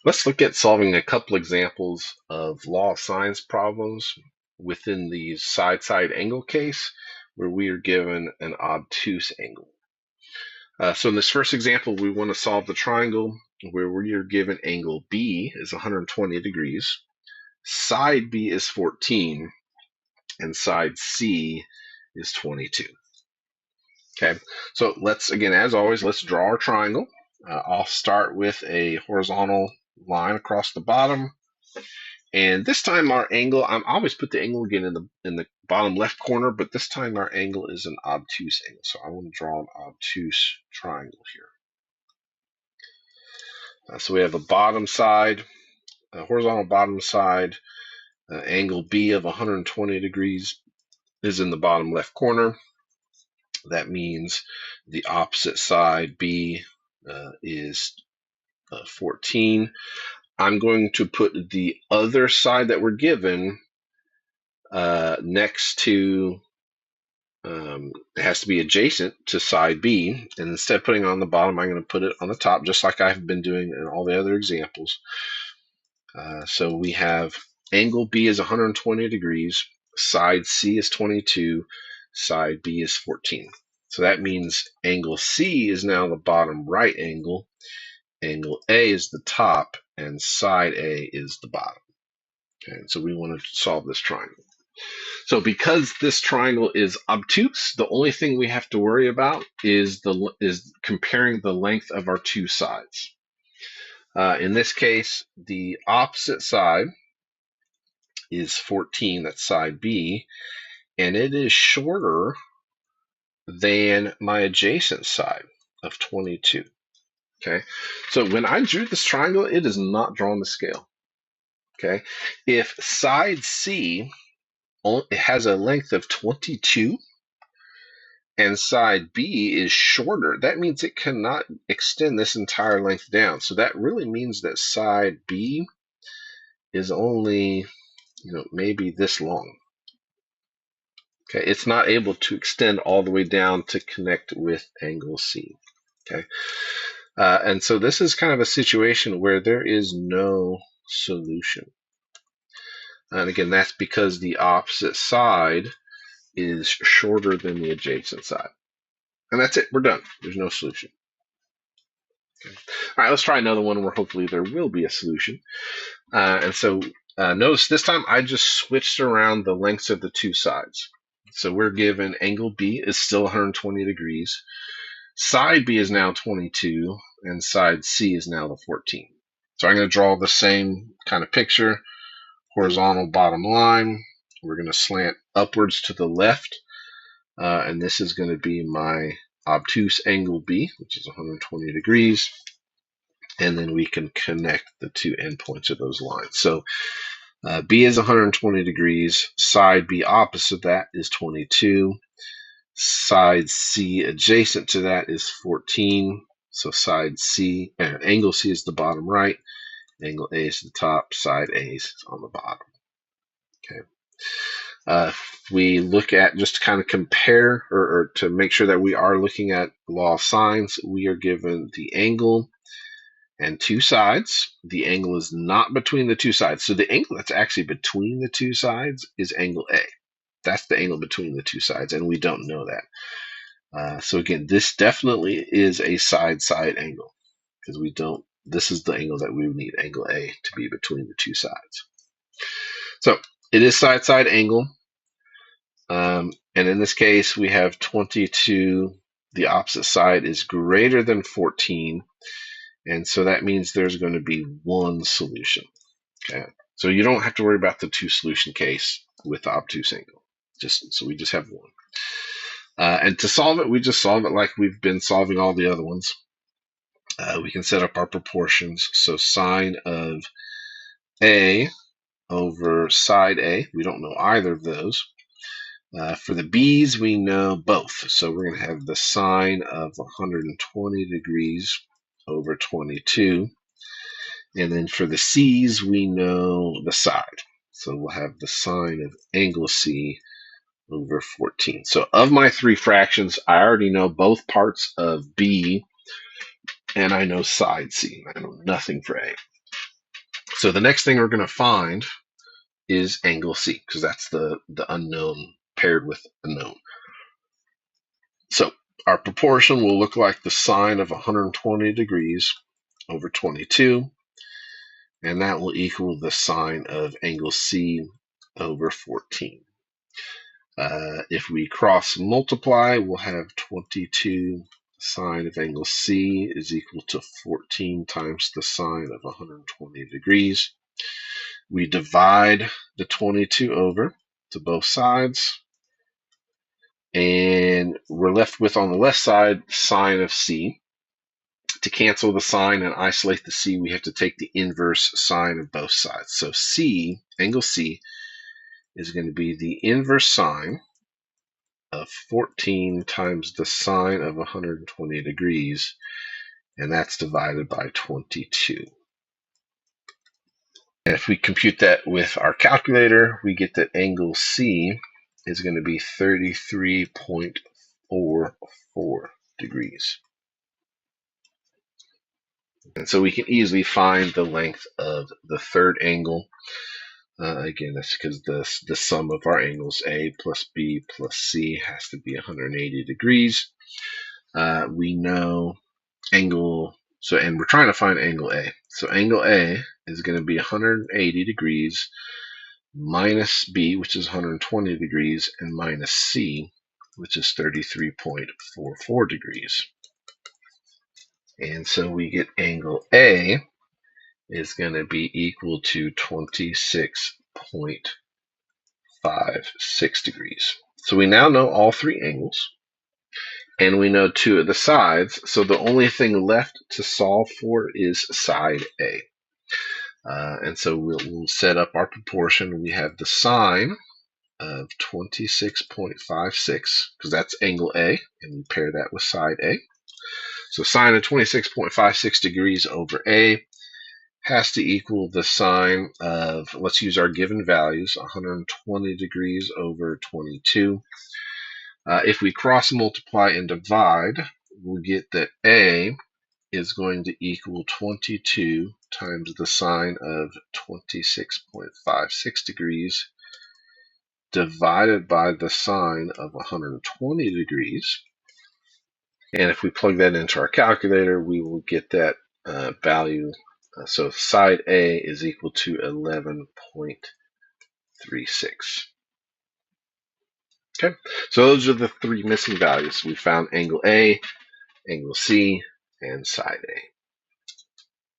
Let's look at solving a couple examples of law of sines problems within the side-side angle case where we are given an obtuse angle. So in this first example, we want to solve the triangle where we are given angle B is 120 degrees, side B is 14, and side C is 22. Okay, so let's, again, as always, let's draw our triangle. I'll start with a horizontal line across the bottom. And this time our angle, I always put the angle again in the bottom left corner, but this time our angle is an obtuse angle. So I want to draw an obtuse triangle here. So we have a bottom side, a horizontal bottom side, angle B of 120 degrees is in the bottom left corner. That means the opposite side, B, is 14. I'm going to put the other side that we're given next to, it has to be adjacent to side B. And instead of putting it on the bottom, I'm going to put it on the top, just like I've been doing in all the other examples. So we have angle B is 120 degrees, side C is 22, side B is 14. So that means angle C is now the bottom right angle, angle A is the top, and side A is the bottom. Okay, so we want to solve this triangle. So because this triangle is obtuse, the only thing we have to worry about is comparing the length of our two sides. In this case, the opposite side is 14, that's side B, and it is shorter than my adjacent side of 22. Okay, so when I drew this triangle, it is not drawn to scale. Okay, if side C it has a length of 22 and side B is shorter, that means it cannot extend this entire length down. So that really means that side B is only, maybe this long. Okay, it's not able to extend all the way down to connect with angle C. Okay, and so this is kind of a situation where there is no solution. And again, that's because the opposite side is shorter than the adjacent side. And that's it, we're done. There's no solution. Okay. All right, let's try another one where hopefully there will be a solution. And so notice this time I just switched around the lengths of the two sides. So we're given angle B is still 120 degrees. Side B is now 22, and side C is now the 14. So I'm going to draw the same kind of picture. Horizontal bottom line. We're going to slant upwards to the left. And this is going to be my obtuse angle B, which is 120 degrees. And then we can connect the two endpoints of those lines. So B is 120 degrees. Side B opposite that is 22. Side C adjacent to that is 14. So side C, angle C is the bottom right. Angle A is the top. Side A is on the bottom. Okay. If we look at, just to kind of compare or to make sure that we are looking at law of sines, we are given the angle and two sides. The angle is not between the two sides. So the angle that's actually between the two sides is angle A. That's the angle between the two sides, and we don't know that. So again, this definitely is a side-side angle because we don't, this is the angle that we would need, angle A, to be between the two sides. So it is side-side angle. And in this case, we have 22. The opposite side is greater than 14. And so that means there's going to be one solution. Okay. So you don't have to worry about the two solution case with the obtuse angle. So we just have one. And to solve it, we just solve it like we've been solving all the other ones. We can set up our proportions. So sine of A over side A, we don't know either of those. For the B's, we know both. So we're going to have the sine of 120 degrees over 22. And then for the C's, we know the side. So we'll have the sine of angle C over 14. So of my three fractions, I already know both parts of B, and I know side C. I know nothing for A. So the next thing we're going to find is angle C, because that's the unknown paired with a known. So our proportion will look like the sine of 120 degrees over 22, and that will equal the sine of angle C over 14. If we cross multiply, we'll have 22 sine of angle C is equal to 14 times the sine of 120 degrees. We divide the 22 over to both sides, and we're left with, on the left side, sine of C. To cancel the sine and isolate the C, we have to take the inverse sine of both sides. So C, angle C, is going to be the inverse sine of 14 times the sine of 120 degrees, and that's divided by 22. And if we compute that with our calculator, we get that angle C is going to be 33.44 degrees. And so we can easily find the length of the third angle. Again, that's because the sum of our angles, A plus B plus C, has to be 180 degrees. We know angle, and we're trying to find angle A. So angle A is going to be 180 degrees minus B, which is 120 degrees, and minus C, which is 33.44 degrees. And so we get angle A is going to be equal to 26.56 degrees. So we now know all three angles, and we know two of the sides. So the only thing left to solve for is side A. And so we'll set up our proportion. We have the sine of 26.56, because that's angle A, and we pair that with side A. So sine of 26.56 degrees over A has to equal the sine of, let's use our given values, 120 degrees over 22. If we cross multiply and divide, we'll get that A is going to equal 22 times the sine of 26.56 degrees divided by the sine of 120 degrees. And if we plug that into our calculator, we will get that value. So side A is equal to 11.36. Okay, so those are the three missing values. We found angle A, angle C, and side A.